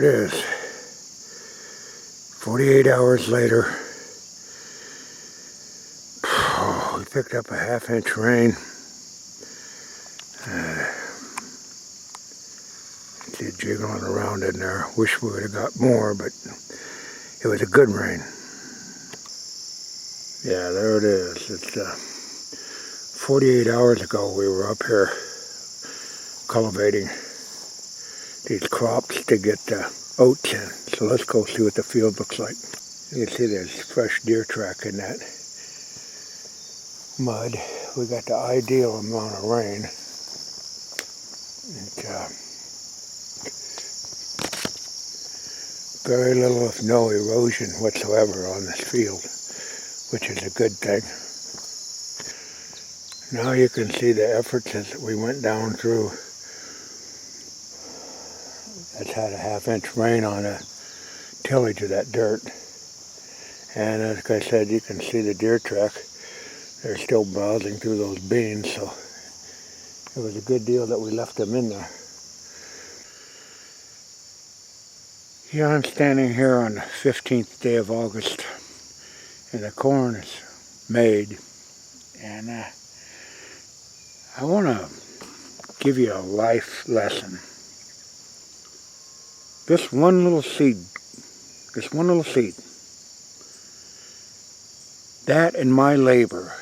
there it is. 48 hours later. Oh, we picked up a half-inch rain. See it jiggling around in there. Wish we would have got more, but it was a good rain. Yeah, there it is. It's 48 hours ago we were up here cultivating these crops to get oats in. So let's go see what the field looks like. You can see there's fresh deer track in that mud. We got the ideal amount of rain. Very little if no erosion whatsoever on this field, which is a good thing. Now you can see the efforts that we went down through. That's had a half-inch rain on the tillage of that dirt. And as I said, you can see the deer track. They're still browsing through those beans, so it was a good deal that we left them in there. Yeah, I'm standing here on the 15th day of August, and the corn is made, and I want to give you a life lesson. This one little seed, that and my labor,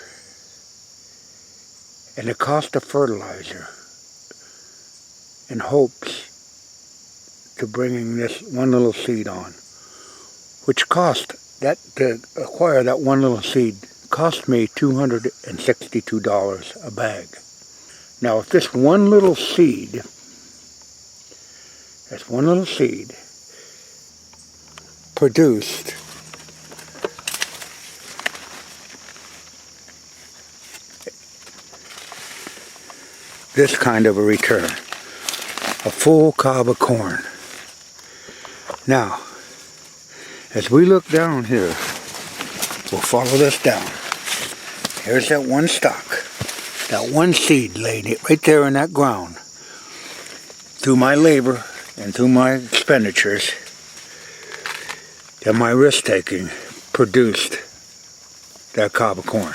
and the cost of fertilizer, and hopes to bringing this one little seed on, which cost, that to acquire that one little seed, cost me $262 a bag. Now if this one little seed, produced this kind of a return, a full cob of corn. Now, as we look down here, we'll follow this down. Here's that one stalk, that one seed laid right there in that ground. Through my labor and through my expenditures and my risk-taking, produced that cob of corn.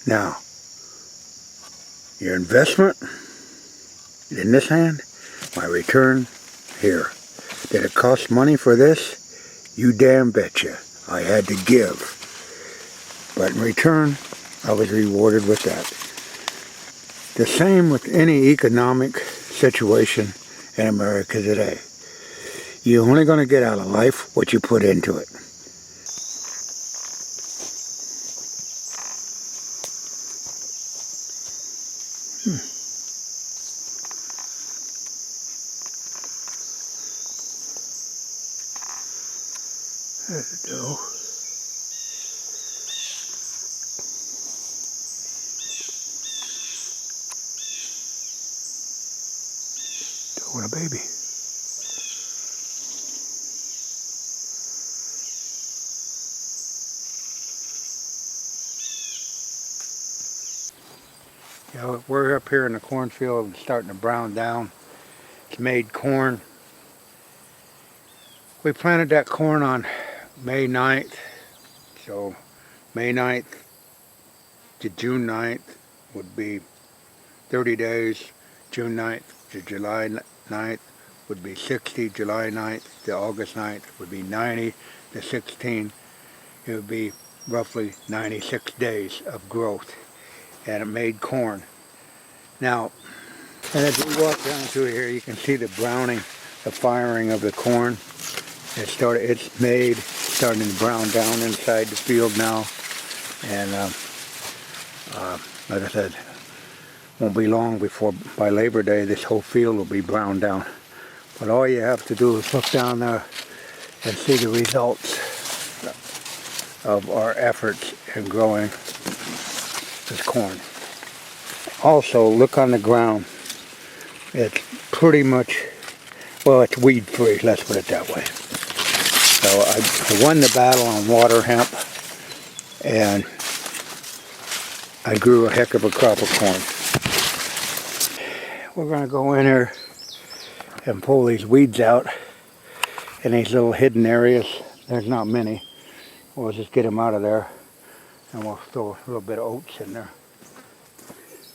Now, your investment in this hand, my return here. Did it cost money for this? You damn betcha. I had to give. But in return, I was rewarded with that. The same with any economic situation in America today. You're only going to get out of life what you put into it. There we go. Doing a baby. Yeah, we're up here in the cornfield starting to brown down. It's made corn. We planted that corn on May 9th, so May 9th to June 9th would be 30 days. June 9th to July 9th would be 60. July 9th to August 9th would be 90. To 16, it would be roughly 96 days of growth, and it made corn. Now, and as we walk down through here, you can see the browning, the firing of the corn. It's starting to brown down inside the field now, and like I said, won't be long before by Labor Day this whole field will be brown down. But all you have to do is look down there and see the results of our efforts in growing this corn. Also, look on the ground. It's pretty much, well, it's weed free, let's put it that way. So I won the battle on water hemp, and I grew a heck of a crop of corn. We're going to go in here and pull these weeds out in these little hidden areas. There's not many. We'll just get them out of there, and we'll throw a little bit of oats in there.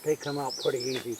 They come out pretty easy.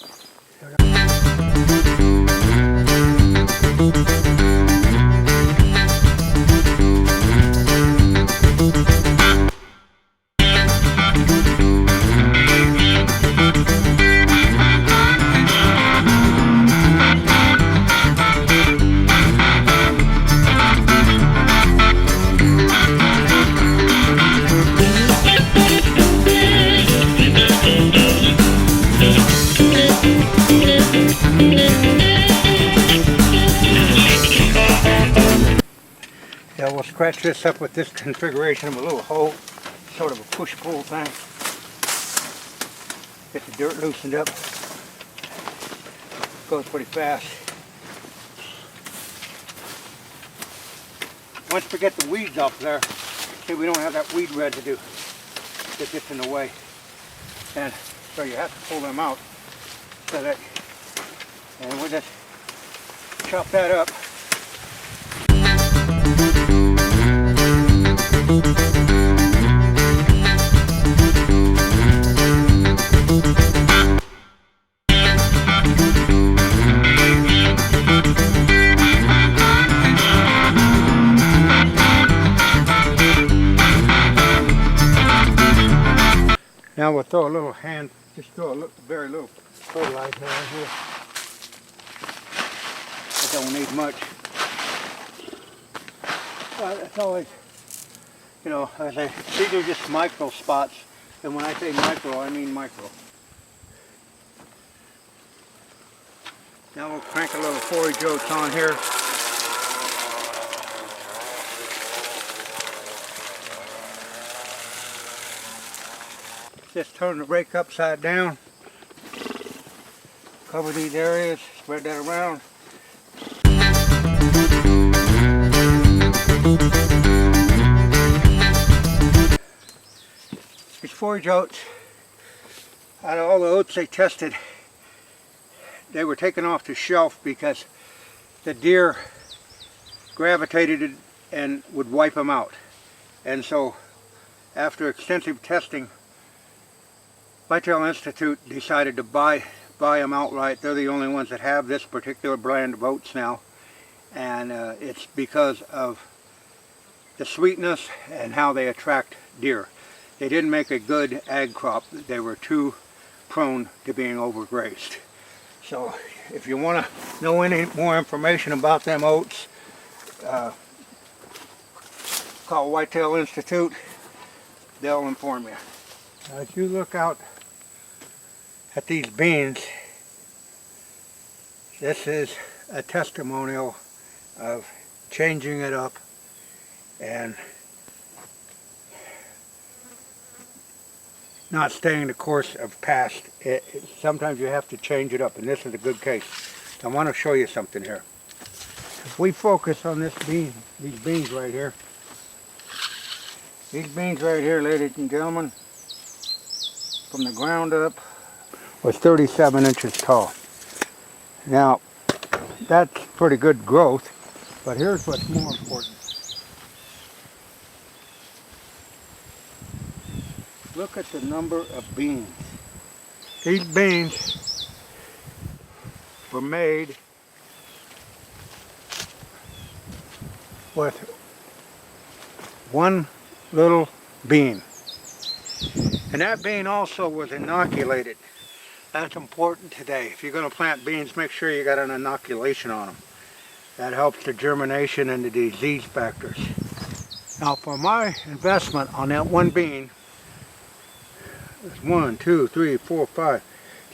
Yeah, we'll scratch this up with this configuration of a little hoe, sort of a push-pull thing. Get the dirt loosened up. Goes pretty fast. Once we get the weeds off there, see, we don't have that weed residue that gets in the way. And so you have to pull them out so that, and we'll just chop that up. Now we'll throw a little just throw a very little fertilizer in here. It don't need much. But it's always, you know, these are just micro spots. And when I say micro, I mean micro. Now we'll crank a little forage oats on here. Just turn the rake upside down, cover these areas, spread that around. These forage oats, out of all the oats they tested, they were taken off the shelf because the deer gravitated and would wipe them out. And so after extensive testing, Whitetail Institute decided to buy them outright. They're the only ones that have this particular brand of oats now, and it's because of the sweetness and how they attract deer. They didn't make a good ag crop. They were too prone to being overgrazed. So if you want to know any more information about them oats, call Whitetail Institute. They'll inform you. As you look out at these beans, this is a testimonial of changing it up and not staying the course of past. Sometimes you have to change it up, and this is a good case. I want to show you something here. If we focus on this bean, these beans right here, ladies and gentlemen, from the ground up, was 37 inches tall. Now, that's pretty good growth, but here's what's more important. Look at the number of beans. These beans were made with one little bean. And that bean also was inoculated. That's important today. If you're going to plant beans, make sure you got an inoculation on them. That helps the germination and the disease factors. Now for my investment on that one bean, it's 1, 2, 3, 4, 5,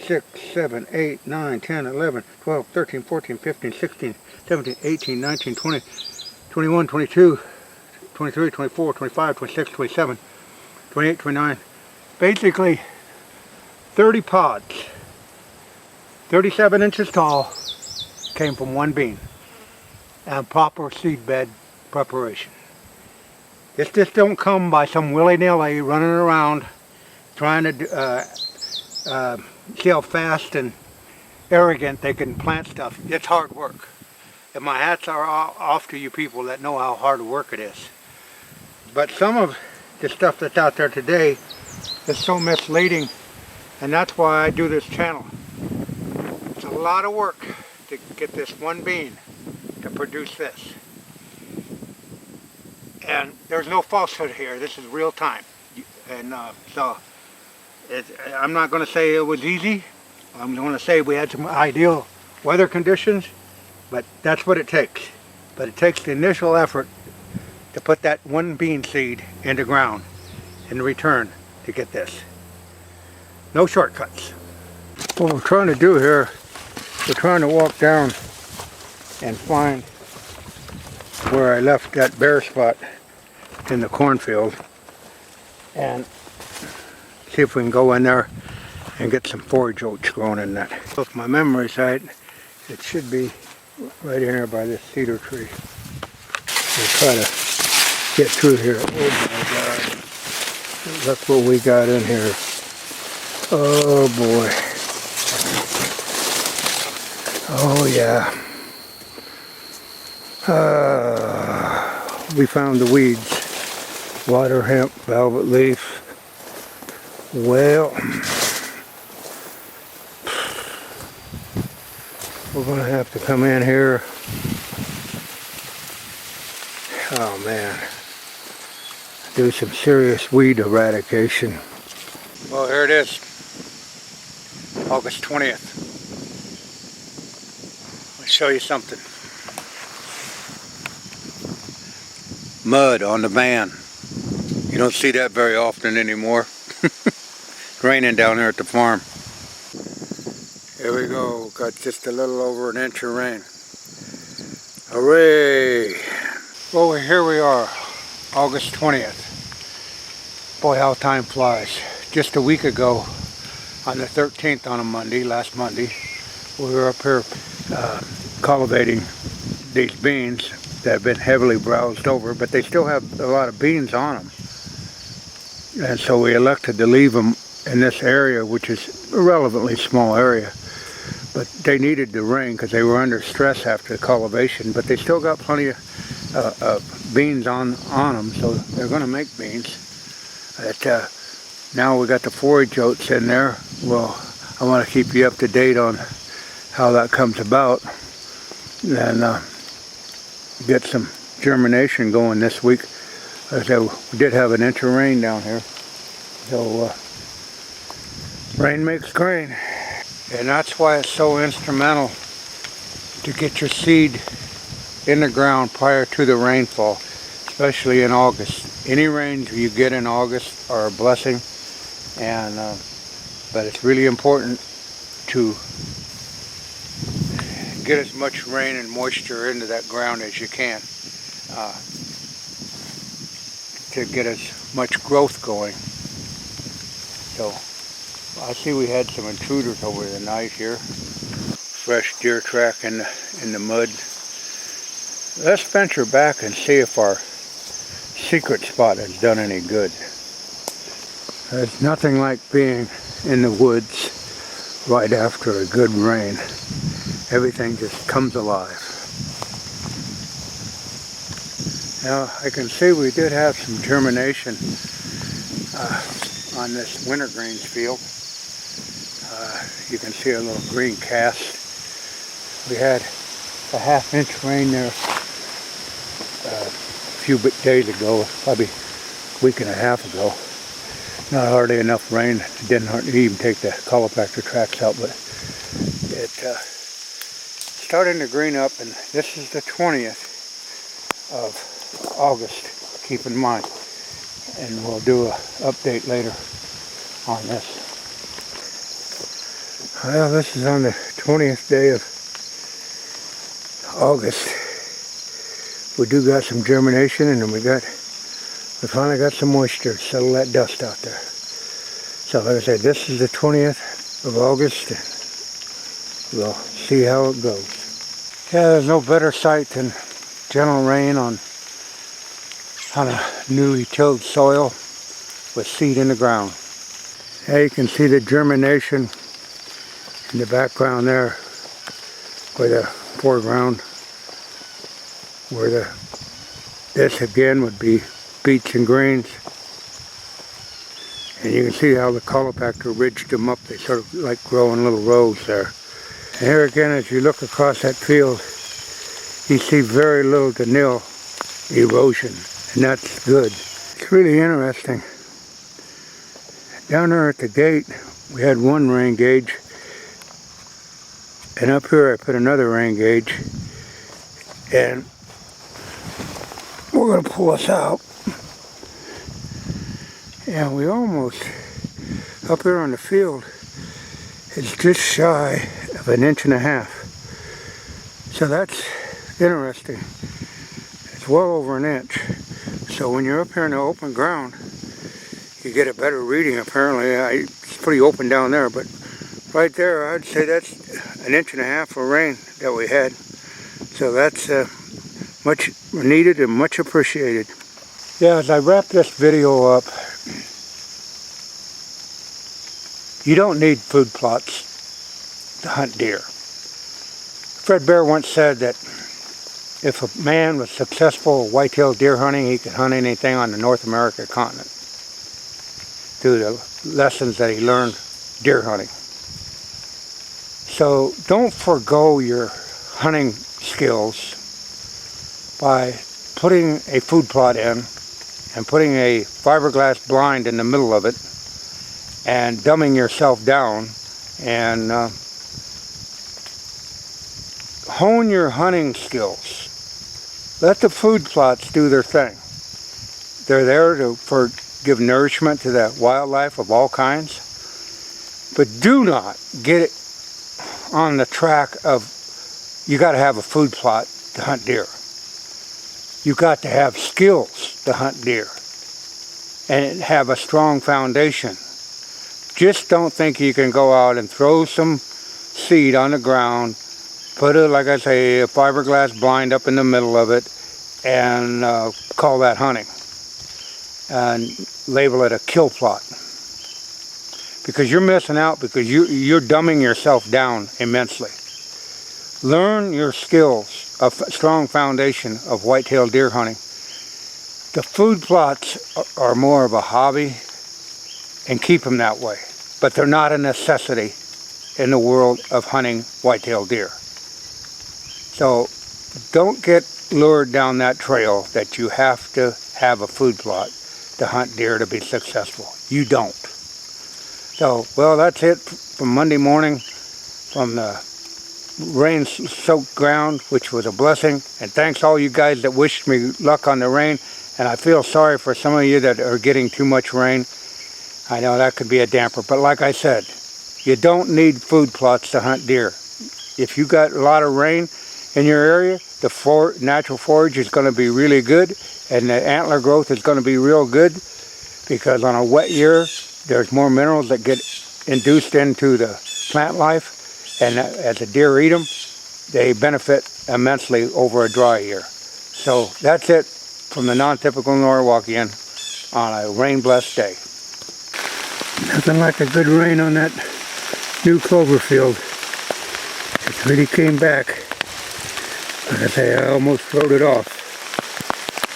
6, 7, 8, 9, 10, 11, 12, 13, 14, 15, 16, 17, 18, 19, 20, 21, 22, 23, 24, 25, 26, 27, 28, 29. Basically 30 pods, 37 inches tall, came from one bean, and proper seed bed preparation. This just don't come by some willy-nilly running around trying to see how fast and arrogant they can plant stuff. It's hard work. And my hats are off to you people that know how hard work it is. But some of the stuff that's out there today is so misleading, and that's why I do this channel. It's a lot of work to get this one bean to produce this. And there's no falsehood here. This is real time. And I'm not going to say it was easy. I'm going to say we had some ideal weather conditions, but that's what it takes. But it takes the initial effort to put that one bean seed into ground in return to get this. No shortcuts. What we're trying to do here, we're trying to walk down and find where I left that bare spot in the cornfield and see if we can go in there and get some forage oats growing in that. If my memory's right, it should be right in here by this cedar tree. We'll try to get through here. Oh my God. Look what we got in here. Oh boy. Oh yeah. We found the weeds. Water hemp, velvet leaf. Well, we're going to have to come in here. Oh man. Do some serious weed eradication. Well, here it is. August 20th. I'll show you something. Mud on the van. You don't see that very often anymore. It's raining down here at the farm. Here we go. Got just a little over an inch of rain. Hooray! Well, here we are. August 20th. Boy, how time flies. Just a week ago, on the 13th on a Monday, last Monday, we were up here cultivating these beans that have been heavily browsed over, but they still have a lot of beans on them. And so we elected to leave them in this area, which is a relatively small area. But they needed the rain because they were under stress after the cultivation, but they still got plenty of beans on them, so they're going to make beans. Now we got the forage oats in there. Well, I want to keep you up to date on how that comes about, and get some germination going this week. So we did have an inch of rain down here, so rain makes grain, and that's why it's so instrumental to get your seed in the ground prior to the rainfall, especially in August. Any rains you get in August are a blessing, and but it's really important to get as much rain and moisture into that ground as you can to get as much growth going. So I see we had some intruders over the night here. Fresh deer track in the mud. Let's venture back and see if our secret spot has done any good. There's nothing like being in the woods right after a good rain. Everything just comes alive. Now I can see we did have some germination on this wintergreens field. You can see a little green cast. We had a half-inch rain there a few days ago, probably a week and a half ago. Not hardly enough rain. It didn't even take the cauliflower tracks out, but it starting to green up, and this is the 20th of August, keep in mind, and we'll do an update later on this. Well, this is on the 20th day of August. We do got some germination, and then we finally got some moisture to settle that dust out there. So like I said, this is the 20th of August. We'll see how it goes. Yeah, there's no better sight than gentle rain on a newly tilled soil with seed in the ground. Yeah, you can see the germination in the background there, or the foreground. where this again would be beets and greens. And you can see how the caulifactor ridged them up. They sort of like grow in little rows there. And here again, as you look across that field, you see very little to nil erosion, and that's good. It's really interesting. Down there at the gate, we had one rain gauge, and up here I put another rain gauge, and we're going to pull this out. And we almost, up here on the field, it's just shy of 1.5 inches. So that's interesting. It's well over 1 inch. So when you're up here in the open ground, you get a better reading apparently. It's pretty open down there, but right there I'd say that's 1.5 inches of rain that we had. So that's much needed and much appreciated. Yeah, as I wrap this video up, you don't need food plots to hunt deer. Fred Bear once said that if a man was successful white-tailed deer hunting, he could hunt anything on the North American continent through the lessons that he learned deer hunting. So don't forego your hunting skills by putting a food plot in and putting a fiberglass blind in the middle of it and dumbing yourself down, and hone your hunting skills. Let the food plots do their thing. They're there to give nourishment to the wildlife of all kinds, but do not get it on the track of you got to have a food plot to hunt deer. You got to have skills to hunt deer and have a strong foundation. Just don't think you can go out and throw some seed on the ground, put a, like I say, a fiberglass blind up in the middle of it, and call that hunting and label it a kill plot. Because you're missing out, because you're dumbing yourself down immensely. Learn your skills, a strong foundation of white-tailed deer hunting. The food plots are more of a hobby, and keep them that way. But they're not a necessity in the world of hunting white-tailed deer. So don't get lured down that trail that you have to have a food plot to hunt deer to be successful. You don't. So, well, that's it from Monday morning from the rain-soaked ground, which was a blessing. And thanks all you guys that wished me luck on the rain. And I feel sorry for some of you that are getting too much rain. I know that could be a damper, but like I said, you don't need food plots to hunt deer. If you got a lot of rain in your area, the natural forage is going to be really good, and the antler growth is going to be real good, because on a wet year, there's more minerals that get induced into the plant life, and as the deer eat them, they benefit immensely over a dry year. So that's it from the non-typical Norwalkian on a rain-blessed day. Nothing like a good rain on that new clover field. It really came back. Like I say, I almost wrote it off,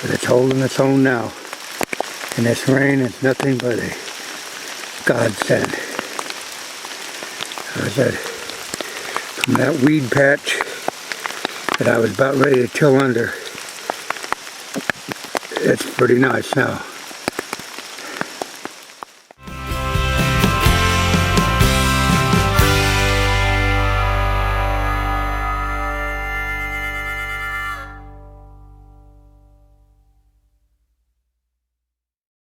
but it's holding its own now. And this rain is nothing but a godsend. I said, from that weed patch that I was about ready to till under, it's pretty nice now.